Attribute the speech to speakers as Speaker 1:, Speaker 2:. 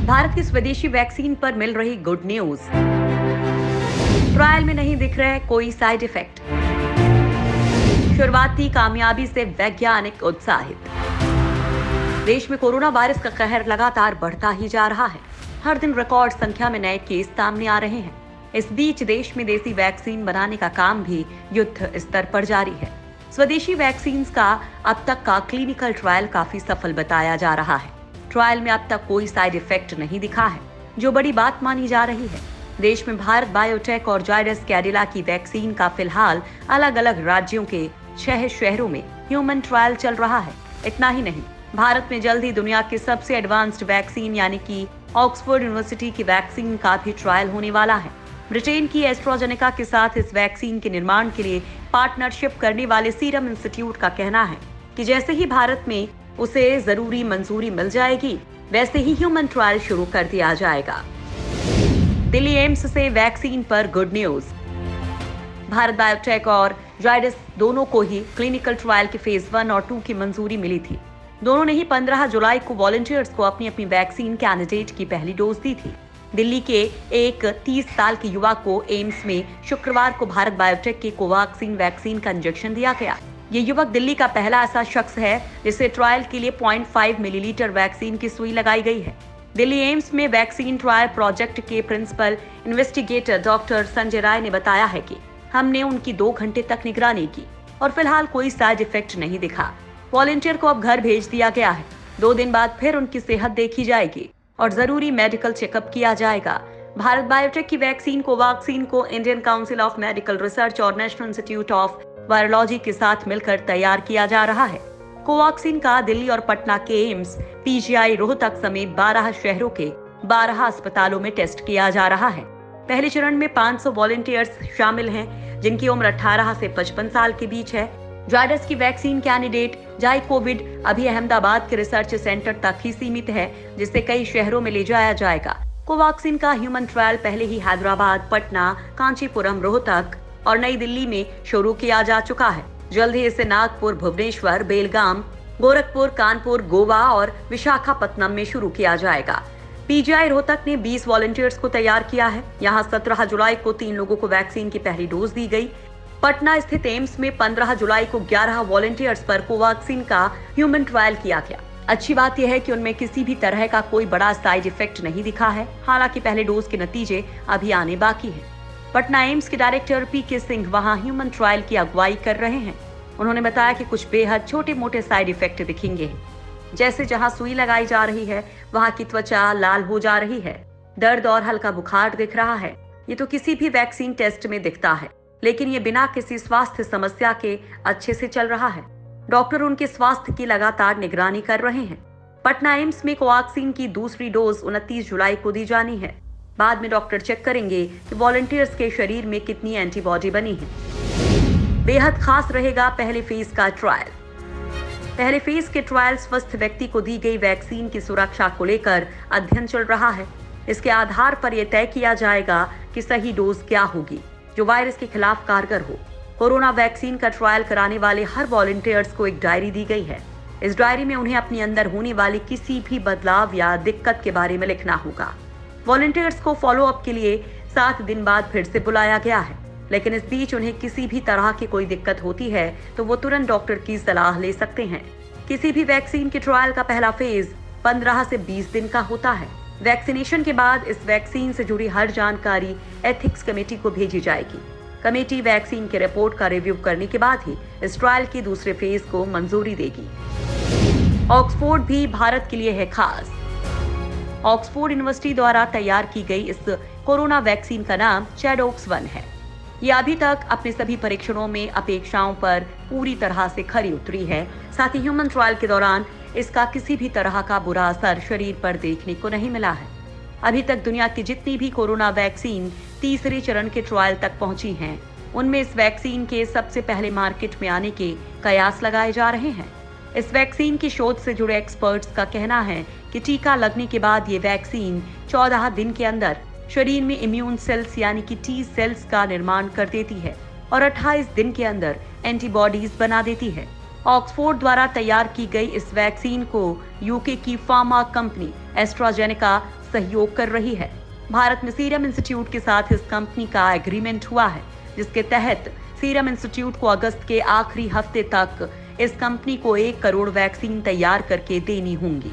Speaker 1: भारत की स्वदेशी वैक्सीन पर मिल रही गुड न्यूज। ट्रायल में नहीं दिख रहे कोई साइड इफेक्ट। शुरुआती कामयाबी से वैज्ञानिक उत्साहित। देश में कोरोना वायरस का कहर लगातार बढ़ता ही जा रहा है। हर दिन रिकॉर्ड संख्या में नए केस सामने आ रहे हैं। इस बीच देश में देसी वैक्सीन बनाने का काम भी युद्ध स्तर पर जारी है। स्वदेशी वैक्सीन का अब तक का क्लिनिकल ट्रायल काफी सफल बताया जा रहा है। ट्रायल में अब तक कोई साइड इफेक्ट नहीं दिखा है, जो बड़ी बात मानी जा रही है। देश में भारत बायोटेक और जायडस कैडिला की वैक्सीन का फिलहाल अलग अलग राज्यों के 6 शहरों में ह्यूमन ट्रायल चल रहा है। इतना ही नहीं, भारत में जल्द ही दुनिया की सबसे एडवांस्ड वैक्सीन यानी कि ऑक्सफोर्ड यूनिवर्सिटी की वैक्सीन का भी ट्रायल होने वाला है। ब्रिटेन की एस्ट्राजेनेका के साथ इस वैक्सीन के निर्माण के लिए पार्टनरशिप करने वाले सीरम इंस्टीट्यूट का कहना है कि जैसे ही भारत में उसे जरूरी मंजूरी मिल जाएगी, वैसे ही ह्यूमन ट्रायल शुरू कर दिया जाएगा। दिल्ली एम्स से वैक्सीन पर गुड न्यूज। भारत बायोटेक और जायडस दोनों को ही क्लिनिकल ट्रायल के फेज 1 और 2 की मंजूरी मिली थी। दोनों ने ही 15 जुलाई को वॉलंटियर्स को अपनी अपनी वैक्सीन कैंडिडेट की पहली डोज दी थी। दिल्ली के एक 30 साल के युवा को एम्स में शुक्रवार को भारत बायोटेक की कोवैक्सीन वैक्सीन का इंजेक्शन दिया गया। ये युवक दिल्ली का पहला ऐसा शख्स है जिसे ट्रायल के लिए 0.5 मिलीलीटर वैक्सीन की सुई लगाई गई है। दिल्ली एम्स में वैक्सीन ट्रायल प्रोजेक्ट के principal investigator doctor Sanjay Rai ने बताया है कि हमने उनकी 2 घंटे तक निगरानी की और फिलहाल कोई साइड इफेक्ट नहीं दिखा। वॉलंटियर को अब घर भेज दिया गया है। 2 दिन बाद फिर उनकी सेहत देखी जाएगी और जरूरी मेडिकल चेकअप किया जाएगा। भारत बायोटेक की वैक्सीन कोवैक्सीन को Indian council of medical research और नेशनल इंस्टीट्यूट ऑफ वायरोलॉजी के साथ मिलकर तैयार किया जा रहा है। कोवैक्सीन का दिल्ली और पटना के एम्स, पीजीआई रोहतक समेत 12 शहरों के 12 अस्पतालों में टेस्ट किया जा रहा है। पहले चरण में 500 वॉलंटियर्स शामिल हैं, जिनकी उम्र 18 से 55 साल के बीच है। जायडस की वैक्सीन कैंडिडेट जाइकोविड अभी अहमदाबाद के रिसर्च सेंटर तक ही सीमित है, जिसे कई शहरों में ले जाया जाएगा। कोवैक्सीन का ह्यूमन ट्रायल पहले ही हैदराबाद, पटना, कांचीपुरम, रोहतक और नई दिल्ली में शुरू किया जा चुका है। जल्द ही इसे नागपुर, भुवनेश्वर, बेलगाम, गोरखपुर, कानपुर, गोवा और विशाखापत्तनम में शुरू किया जाएगा। पीजीआई रोहतक ने 20 वॉलंटियर्स को तैयार किया है। यहाँ 17 जुलाई को 3 लोगों को वैक्सीन की पहली डोज दी गई। पटना स्थित एम्स में 15 जुलाई को 11 वॉलंटियर्स पर कोवैक्सीन का ह्यूमन ट्रायल किया गया। अच्छी बात यह है कि उनमें किसी भी तरह का कोई बड़ा साइड इफेक्ट नहीं दिखा है। हालांकि पहले डोज के नतीजे अभी आने बाकी है। पटना एम्स के डायरेक्टर पीके सिंह वहां ह्यूमन ट्रायल की अगुवाई कर रहे हैं। उन्होंने बताया कि कुछ बेहद छोटे मोटे साइड इफेक्ट दिखेंगे, जैसे जहां सुई लगाई जा रही है वहां की त्वचा लाल हो जा रही है, दर्द और हल्का बुखार दिख रहा है। ये तो किसी भी वैक्सीन टेस्ट में दिखता है, लेकिन ये बिना किसी स्वास्थ्य समस्या के अच्छे से चल रहा है। डॉक्टर उनके स्वास्थ्य की लगातार निगरानी कर रहे हैं। पटना एम्स में कोवैक्सीन की दूसरी डोज 29 जुलाई को दी जानी है। बाद में डॉक्टर चेक करेंगे कि वॉलंटियर्स के शरीर में कितनी एंटीबॉडी बनी है। बेहद खास रहेगा पहले फेज का ट्रायल। पहले फेज के ट्रायल स्वस्थ व्यक्ति को दी गई वैक्सीन की सुरक्षा को लेकर अध्ययन चल रहा है। इसके आधार पर यह तय किया जाएगा कि सही डोज क्या होगी जो वायरस के खिलाफ कारगर हो। कोरोना वैक्सीन का ट्रायल कराने वाले हर वॉलंटियर्स को एक डायरी दी गई है। इस डायरी में उन्हें अपने अंदर होने वाली किसी भी बदलाव या दिक्कत के बारे में लिखना होगा। वॉलंटियर्स को फॉलो अप के लिए 7 दिन बाद फिर से बुलाया गया है, लेकिन इस बीच उन्हें किसी भी तरह की कोई दिक्कत होती है तो वो तुरंत डॉक्टर की सलाह ले सकते हैं। किसी भी वैक्सीन के ट्रायल का पहला फेज 15 से 20 दिन का होता है। वैक्सीनेशन के बाद इस वैक्सीन से जुड़ी हर जानकारी एथिक्स कमेटी को भेजी जाएगी। कमेटी वैक्सीन की रिपोर्ट का रिव्यू करने के बाद ही इस ट्रायल के दूसरे फेज को मंजूरी देगी। ऑक्सफोर्ड भी भारत के लिए है खास। ऑक्सफोर्ड यूनिवर्सिटी द्वारा तैयार की गई इस कोरोना वैक्सीन का नाम चैडोक्स 1 है। ये अभी तक अपने सभी परीक्षणों में अपेक्षाओं पर पूरी तरह से खरी उतरी है। साथ ही ह्यूमन ट्रायल के दौरान इसका किसी भी तरह का बुरा असर शरीर पर देखने को नहीं मिला है। अभी तक दुनिया की जितनी भी कोरोना वैक्सीन तीसरे चरण के ट्रायल तक पहुंची हैं, उनमें इस वैक्सीन के सबसे पहले मार्केट में आने के कयास लगाए जा रहे हैं। इस वैक्सीन की शोध से जुड़े एक्सपर्ट्स का कहना है कि टीका लगने के बाद ये वैक्सीन 14 दिन के अंदर शरीर में इम्यून सेल्स यानी कि टी सेल्स का निर्माण कर देती है और 28 दिन के अंदर एंटीबॉडीज बना देती है। ऑक्सफोर्ड द्वारा तैयार की गई इस वैक्सीन को यूके की फार्मा कंपनी एस्ट्राजेनेका सहयोग कर रही है। भारत में सीरम इंस्टीट्यूट के साथ इस कंपनी का एग्रीमेंट हुआ है, जिसके तहत सीरम इंस्टीट्यूट को अगस्त के आखिरी हफ्ते तक इस कंपनी को 1 करोड़ वैक्सीन तैयार करके देनी होंगी।